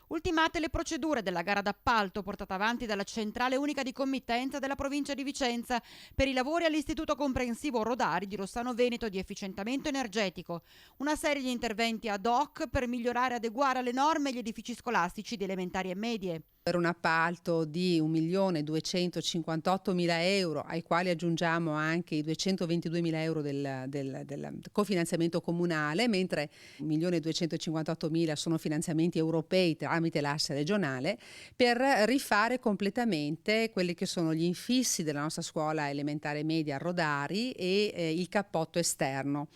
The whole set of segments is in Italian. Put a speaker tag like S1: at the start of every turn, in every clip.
S1: Ultimate le procedure della gara d'appalto portata avanti dalla Centrale Unica di Committenza della provincia di Vicenza per i lavori all'Istituto Comprensivo Rodari di Rossano Veneto di efficientamento energetico. Una serie di interventi ad hoc per migliorare e adeguare alle norme gli edifici scolastici di elementari e medie.
S2: Per un appalto di 1.258.000 euro, ai quali aggiungiamo anche i 222.000 euro del cofinanziamento comunale, mentre 1.258.000 sono finanziamenti europei tramite l'asse regionale, per rifare completamente quelli che sono gli infissi della nostra scuola elementare e media a Rodari e il cappotto esterno.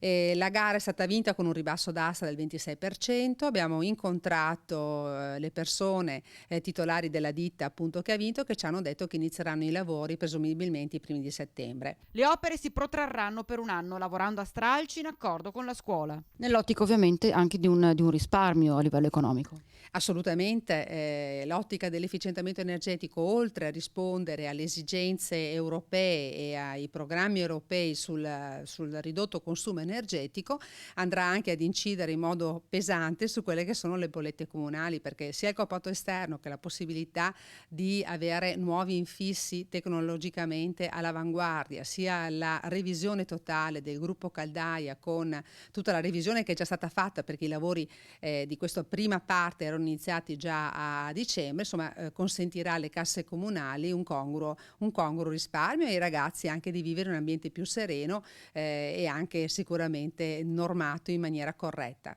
S2: La gara è stata vinta con un ribasso d'asta del 26%, abbiamo incontrato le persone titolari della ditta appunto che ha vinto, che ci hanno detto che inizieranno i lavori presumibilmente i primi di settembre.
S1: Le opere si protrarranno per un anno lavorando a stralci in accordo con la scuola, nell'ottica ovviamente anche di un risparmio a livello economico.
S2: Assolutamente, l'ottica dell'efficientamento energetico, oltre a rispondere alle esigenze europee e ai programmi europei sul ridotto consumo energetico, andrà anche ad incidere in modo pesante su quelle che sono le bollette comunali, perché sia il cappotto esterno che la possibilità di avere nuovi infissi tecnologicamente all'avanguardia, sia la revisione totale del gruppo caldaia con tutta la revisione che è già stata fatta, perché i lavori di questa prima parte erano iniziati già a dicembre, insomma consentirà alle casse comunali un congruo risparmio e ai ragazzi anche di vivere un ambiente più sereno e anche sicuramente normato in maniera corretta.